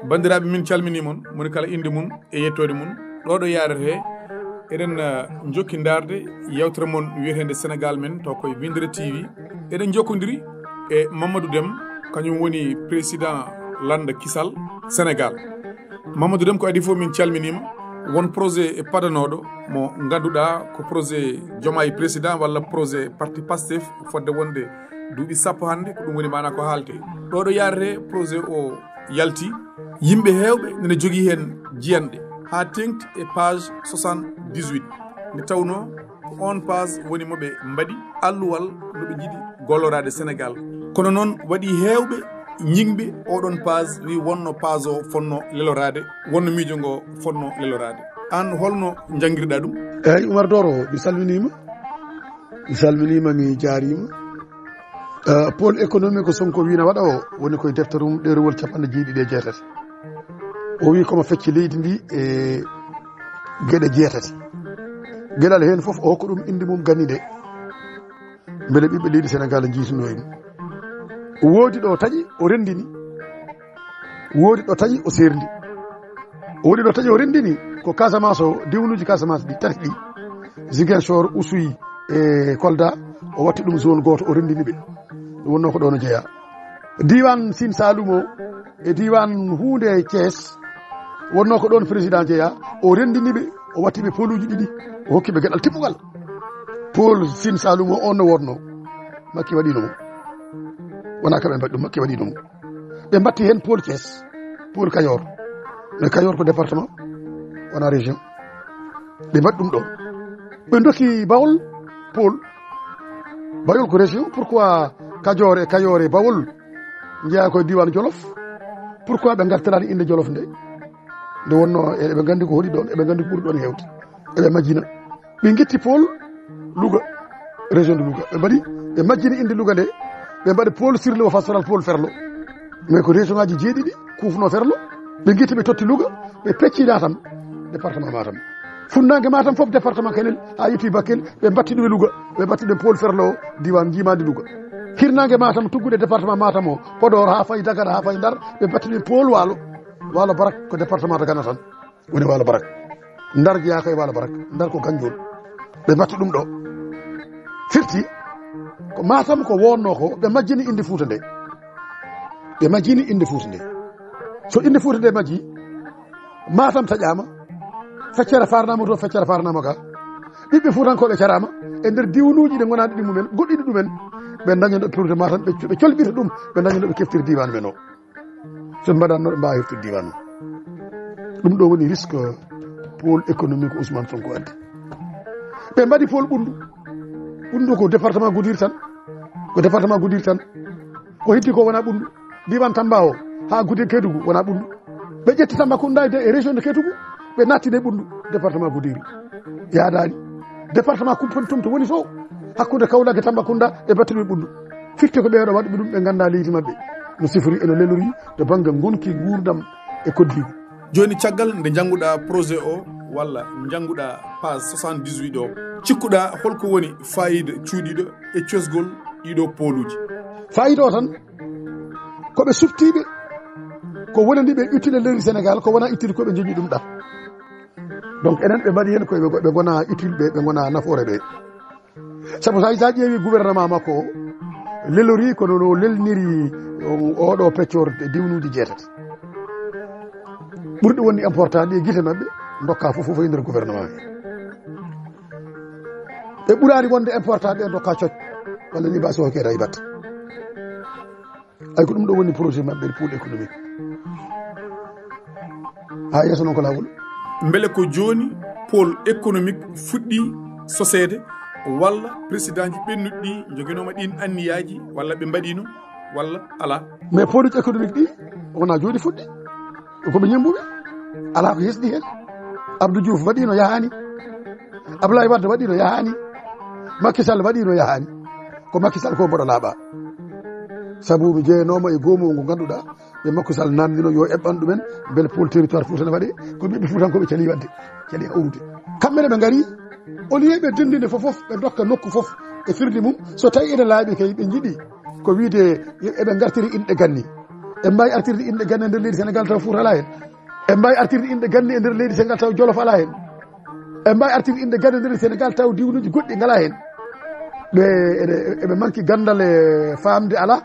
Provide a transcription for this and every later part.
bandiraɓe min calmini mon moni kala inde mum e yettode mum ɗoɗo yarete eɗen jokki darde yewtere mon wiyetede Sénégal men to koye Windere TV eɗen jokkodiri e Mamadou Déme kañum woni président Lande Kisal Sénégal. Mamadou Déme ko adi fof min calminima won projet e padanoɗo mo ganduɗa ko projet Diomaye président walla projet parti Pastef fodde wonde duuɓi sappo hande ko ɗum woni mana ko haalte ɗoɗo yarete projet o yalti yimɓe hewɓe nene jogui hen jiyanɗe ha tengti e page 78 nde tawno ko on page woni moɓe mbaɗi alluwal noɓe jiiɗi gollorade Sénégal kono noon waɗi hewɓe ñingɓe oɗon page wi wonno page o fonno lelorade wonno miijo ngo fonno lelorade an holno jangguirɗa ɗum? eyyi Oumar Doro mi salminima mi jaarima. Pôle économique ko Sonko wina waɗa o woni koye defterum ɗerewol 9 o wi komo fecci leydi ndi e gueɗe 6 gueɗal hen foof o hokka ɗum inde mum gannide beele ɓiɓɓe leydi Sénégal jiituno en. Woodi ɗo taƴi o rendini, woodi ɗo taƴi o serdi, woodi ɗo taƴi o rendini ko Casamance o diwnuji Casamance ɗi tati ɗi Ziguinchor Oussouye e Kolda o watti ɗum zone goto o rendini ɓe ɗum wonno ko ɗo no jeeya. Diwan Sine Saloum o e diwan hunde Thiès wonno ko ɗon président jeeya o rendini ɓe o watti ɓe poluji ɗiɗi o hokki ɓe gueɗal timmugal. Pôle Sine Saloum o on no wonno makki waɗino mo wona kamɓe mbaɗi ɗum makki waɗino mo ɓe mbatti hen pôle Thiès pôle Kayor mais Kayor ko département wona région ɓe mbaɗi ɗum ɗo ɓe dokki Bawol pôle Bawol ko région. Pourquoi Kayor e Kayor e Bawol jeeya koye diwan Jolof? Pourquoi ɓe gartirani inde Jolof nde wonno eɓe gandi ko hoɗi ɗon eɓe gandi ko ɓuuri ɗon hewde eɓe majjina ɓe guitti pôle Louga région de Louga ɓe mbaɗi ɓe majjini inde Louga nde ɓe mbaɗi pôle sur le pastoral pôle Ferlo mais ko région ngaji 7 kufno Ferlo ɓe guitti ɓe totti Louga ɓe pecci Matam département Matam funnague Matam foof département Kanel ha yetti Bakel ɓe mbatti ɗum e Louga ɓe mbatti ɗum pôle Ferlo diwan jimadi Louga. Hirnague Matam tuggude département Matam o Podor ha fayi Dakar ha fayi Ndar ɓe mbatti ɗum pôle Waalo Barak ko département de Gana tan woni Waalo Barak. Ndar jeeya koye Waalo Barak, Ndar ko Gandiol ɓe mbatti ɗum ɗo firti ko Matam ko wonno ko ɓe majjini inde Fouta nde ɓe majjini inde Fouta nde so inde Fouta nde majji Matam taƴama feccere farnama to feccere farnama ka ɓiɓɓe Fuutankoɓe carama e nder diwnuji ɗe gonani ɗi mumen goɗɗiɗi ɗumen ɓe dañano ɗo Matam ɓe colɓita ɗum ɓe dañano ɓe keftiri diwan men o so mbaɗanno ɓe mbawa heftude diwan o ɗum ɗo woni risque pôle économique Ousmane Sonko addi. Ɓe mbaɗi pôle Ɓundu ko département Goudir tan ko heddi ko wona Ɓundu diwan Tamba o ha Goudir Kédougou wona Ɓundu ɓe ƴetti Tambacounda e région de Kédougou ɓe nattine Ɓundu département Goudiri yaadani département Koumpentoum to woni to hakkude Kaolack e Tambacounda ɓe battini Ɓundu firti ko ɓeeɗo waɗi ɗum ɓe ganda leydi mabɓe no sifori eno lelori to banggue gonki gurdam e koddigo. Joni caggal nde jangguɗa projet o walla jangguɗa page 78 o cikkuɗa holko woni fayida cuuɗiɗo e cosgol ɗiɗo poluji? Fayida o tan koɓe suftiɓe ko wonani ɓe utile leydi Sénégal ko wona utile koɓe joƴi ɗum ɗa donc enen ɓe mbaɗi hen koye ɓe gona utile ɓe gona nafoore ɓe saabu sa ƴeewi gouvernement makko o lelori kono no lelniri oɗo peccorde diwnuji 6 ɓurɗi wonde important ɗi e guite mabɓe dokka fof e nder gouvernement ɓe ɓurani wonde important ɓe dokka cooc walla ni mbasi hokkede hay batte ay ko ɗum ɗo woni projet mabɓe pôle économique ha yesso noon ko lawol. Beele ko joni pôle économique fuɗɗi sosede walla président ji ɓennuɗi ɗi joguinoma ɗin anniyaji walla ɓe mbaɗino walla ala? Mais pôle économique ɗi wona joni fuɗɗi koɓe ñembuɓe ala ko yesɗi hen. Abdou Diouf waɗino yahani, Abdoulaye Wade waɗino yahani, Macky Sall waɗino yahani ko Macky Sall ko mboɗo laaɓa sabu mi jeeyanoma e gomo ngo ganduɗa ɓe Macky Sall namdino yo eɓɓan ɗumen beele pôle territoire Fouta ne waɗe ko ɓiɓɓe Foutankoɓe cali wadde cali hawrude kamɓene ɓe gaari au lieu ɓe dendinde fof ɓe dokka nokku fof e firdi mum so tawi ene laaɓi kay ɓe jiiɗi ko wiide eɓe gartiri inɗe ganni en mbawi artirde inde gande e nder leydi Sénégal taw Fouta ala hen en mbawi artirde inde gande e nder leydi Sénégal taw Jolof ala hen en mbawi artirde inde gande e nder Sénégal taw diwnuji goɗɗi ngala hen ɓe eɓe manki gandal e famde ala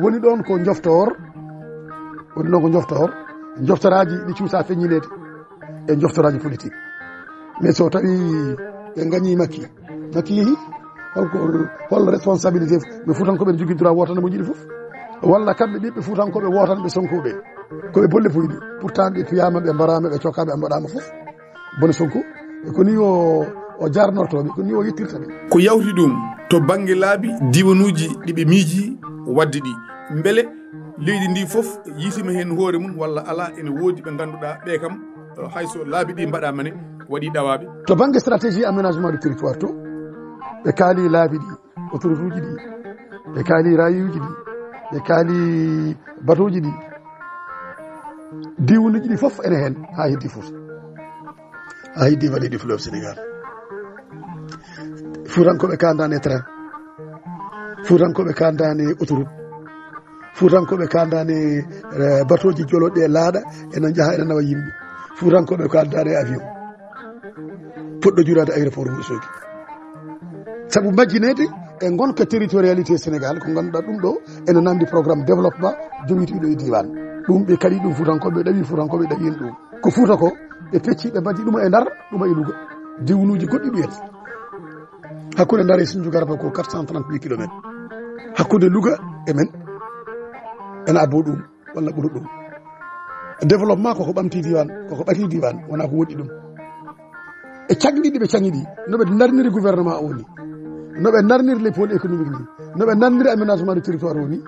woni ɗon ko joftor woni ɗon ko joftor joftoraji ɗi cuusa feññinede e joftoraji politique mais so tawi ɓe gañi makki yeehi hol responsabilité ɓe fuutankoɓe ne jogui droit wotande mo jiiɗi foof walla kamɓe ɓiɓɓe fuutankoɓe wotanɓe sonkoɓe koɓe bolle puyɗi pourtant ɓe piyama ɓe mbarama ɓe cokkaɓe mbaɗama foof bone sonko e ko ni o jarnortoɓe ko ni o yettirtaɓe ko yawti ɗum to banggue laabi diwanuji ɗiɓe miiji wadde ɗi beele leydi ndi foof yiitima hen hoore mum walla ala ene woodi ɓe ganduɗa ɓe kam hayso laabi ɗi mbaɗama ne waɗi ɗawaɓe to banggue stratégie aménagement du territoire to ɓe kaali laabi ɗi autoroute uji ɗi ɓe kaali rayuji ɗi ɓe kaali batoji ɗi diwanuji ɗi foof ene hen ha heddi Fouta ha heddi vallée du fleuve Sénégal Fuutankoɓe kandani e train Fuutankoɓe kandani autoroute Fuutankoɓe kandani batoji joloɗɗe laaɗa ene jaaha ene nawa yimɓe Fuutankoɓe kandani avion poɗɗo jurade aéroport Wourossogui saabu majjinede e gonka territorialité Sénégal ko ganduɗa ɗum ɗo ene namdi programme développement jogitiɗo e diwan ɗum ɓe kadi ɗum Fuutankoɓe ɗawi Fuutankoɓe ɗawin ɗum ko Fouta ko ɓe pecci ɓe mbaɗi ɗuma e Ndar ɗuma e Louga diwnuji goɗɗi ɗuyet hakkude Ndar e Sédhiou garata ko 438 kilométres hakkude Louga e men ene abbo ɗum walla ɓuura ɗum développement koko ɓamti diwan koko ɓati diwan wona ko woɗɗi ɗum e cagɗiɗi ɓe caŋiɗi noɓe darniri gouvernement o ni noɓe darniri les pôles économique ni noɓe darniri aménagement du territoire o ni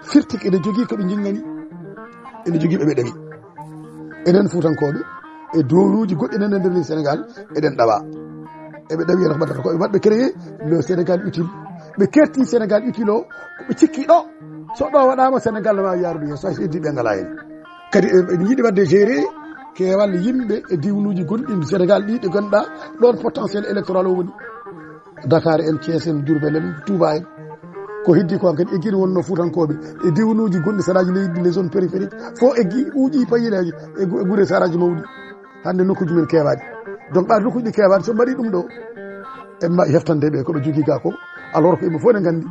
firtik ene jogui koɓe jingani ene jogui ɓeɓe ɗawi enen Fuutankoɓe e dowruji goɗɗi nen e nder leydi Sénégal eɗen ɗawa eɓe ɗawi eno ko mbaɗata koɓe mbaɗɓe créé le Sénégal utile ɓe kerti Sénégal utile o koɓe cikki ɗo so ɗo waɗama Sénégal ma yarude yeeso hay so heddi ɓe ngala hen kadi ene yiiɗi wadde géré kewal yimɓe e diwnuji gonɗi Sénégal ɗi ɗi ganduɗa ɗon potentiel électoral o woni Dakar en Thiès en Diourbel en Touba en ko heddi ko kadi eggui wonno Fuutankoɓe e diwnuji gonɗi saraji leydi les zones périphériques fo eggi uuƴi payilaji e guure saraji mawɗi hande nokkuji men kewaɗi donc ɓaade nokkuji ɗi kewaɗi so mbaɗi ɗum ɗo en mbawi heftande ɓe koɓe jogui ga ko alors que yimɓe fof ne gandi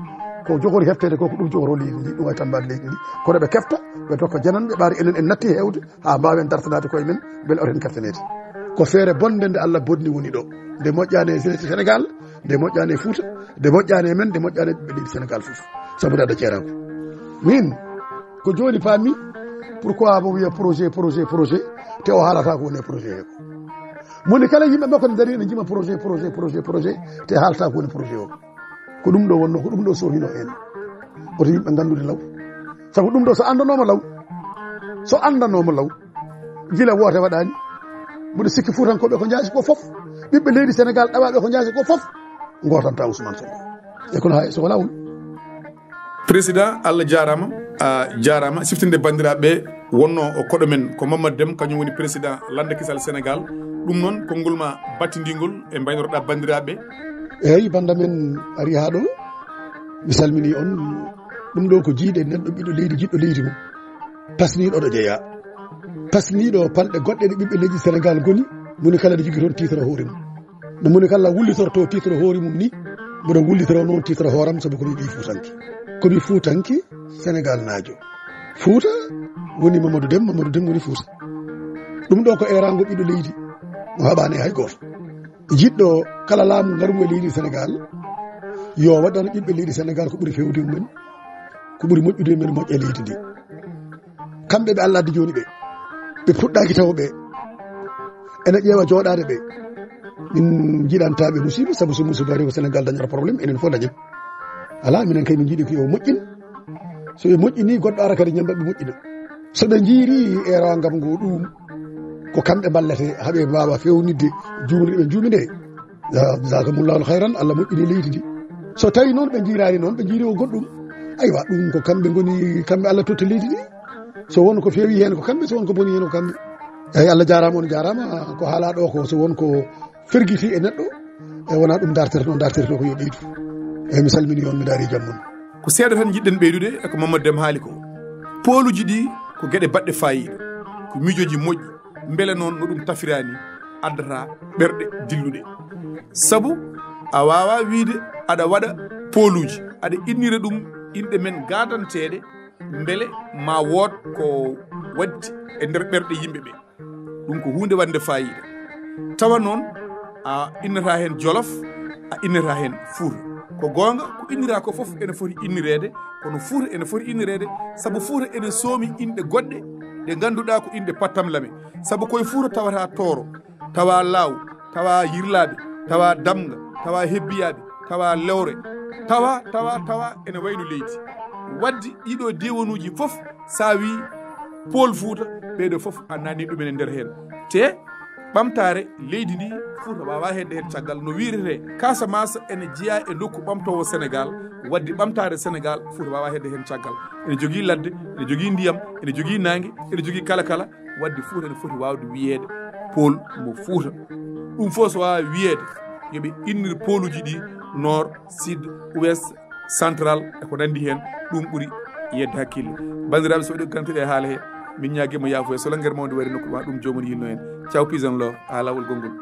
ko jogori heftede ko ɗum jogoro leydi ndi ɗum way tan mbade leydi ndi kono ɓe kefta ɓe dokka jananɓe ɓaade enen en natti hewde ha mbawen dartanade koye men beele oten kertanede ko feere bonde nde Allah bodni woni ɗo nde moƴƴani e Sénégal nde moƴƴani e Fouta nde moƴƴani e men nde moƴƴani e ɓiɓɓe leydi Sénégal fof sabu dada ceerako min ko joni paami pourquoi mo wiya projet te o haalata ko woni e projet he ko moni kala yimɓe makko ne daari ne jima projet te haalata ko woni projet o ko ɗum ɗo wonno ko ɗum ɗo sohino en oto yimɓe gandude law sabu ɗum ɗo so andanoma law gila woote waɗani mbiɗa sikki Fuutankoɓe ko jaasi ko foof ɓiɓɓe leydi Sénégal ɗawaɓe ko jaasi ko foof gotanta Ousmane Sonko e kono hay soko lawol président Allah jarama a jarama siftinde bandiraɓe wonno o koɗo men ko Mamadou Déme kañum woni président Lande Kisal Sénégal ɗum noon konngol ma battidigol e mbaynoroɗa bandiraɓe eyyi banda men ari ha ɗo mi salmini on ɗum ɗo ko jiiɗe neɗɗo ɓiɗɗo leydi jiɗɗo leydi mum pasniɗo ɗo jeeya pasniɗo palɗe goɗɗe ɗe ɓiɓɓe leydi Sénégal goni moni kala ne jogui toon titre hoore mum no moni kala wullitorto titre hoore mum ni mboɗo wullitoro noon titre hooram sabu komi ɓi Fuutanki Sénégal naajo Fouta woni Mamadou Déme woni Fouta ɗum ɗo ko erango ɓiɗɗo leydi mo haɓani hay goto jiɗɗo kala laamu ngarumo e leydi Sénégal yo waɗano ɓiɓɓe leydi Sénégal ko ɓuuri fewde mumen ko ɓuuri moƴƴude men moƴƴe leydi ndi kamɓe ɓe Allah addi joni ɓe puɗɗaki taw ɓe ene ƴeewa jooɗade ɓe min jiɗantaɓe musiba saabu so musiba ari ko Sénégal dañata probléme enen fof dañen ala minen kay min jiiɗi ko yo moƴƴin so ɓe moƴƴini goɗɗo ara kadi ñambaɓe moƴƴina so ɓe jiiri erangam ngo ɗum ko kamɓe ballete haaɓe mbawa fewnidde juumde ɓe juumi nde jasakumullahu hayran Allah moƴƴini leydi ndi so tawi noon ɓe jiirani noon ɓe jiiri o goɗɗum aywa ɗum ko kamɓe goni kamɓe Allah totta leydi ndi so won ko feewi hen ko kamɓe so won ko boni hen ko kamɓe eyyi Allah jarama on jarama ko haala ɗo ko so won ko ferguiti e neɗɗo e wona ɗum dartirto ko yo ɓeydu eyyi mi salmini on mi daari jammum ko seeɗa tan jiɗɗen ɓeydude eko Mamadou Déme haali ko poluji ɗi ko gueɗe baɗɗe fayiɗe ko miijoji moƴƴi beele noon no ɗum tafirani addata ɓerɗe dilluɗe sabu a wawa wiide aɗa waɗa poluji aɗa innira ɗum inɗe men gadanteɗe beele ma wood ko waddi e nder ɓerɗe yimɓeɓe ɗum ko hunde wande fayida tawa noon a innata hen jolof a innata hen fuuta ko gonga ko innira ko foof ene foti innirede kono fuuta ene foti innirede saabu fuuta ene soomi inɗe goɗɗe ɗe ganduɗa ko inɗe pattamlame saabu koye fuuta tawata tooro tawa law tawa yirlaɓe tawa damga tawa hebbiyaɓe tawa lewre tawa ene wayno leydi waddi ɗiɗo diwanuji foof sa wi pôle Fouta ɓeɗo foof a nani ɗumen e nder hen te ɓamtare leydi ndi Fouta wawa hedde hen caggal no wirete Casamance ene jeeya e nokku ɓamtowo Sénégal waddi ɓamtare Sénégal Fouta wawa hedde hen caggal ene jogui ladde ene jogui ndiyam ene jogui nangue ene jogui kala waddi Fouta ene foti wawde wiyede pôle mo Fouta ɗum fof so wawa wiyede yoɓe innir pôle uji ɗi nord sud ouest central e ko nandi hen ɗum ɓuuri yedde hakkille bandiraɓe so waɗi gantuɗe e haala he min ñaguima yaafo e so langguere mawde wari nokku ma ɗum jomum yinno hen thiaw pisan lo ha lawol gongol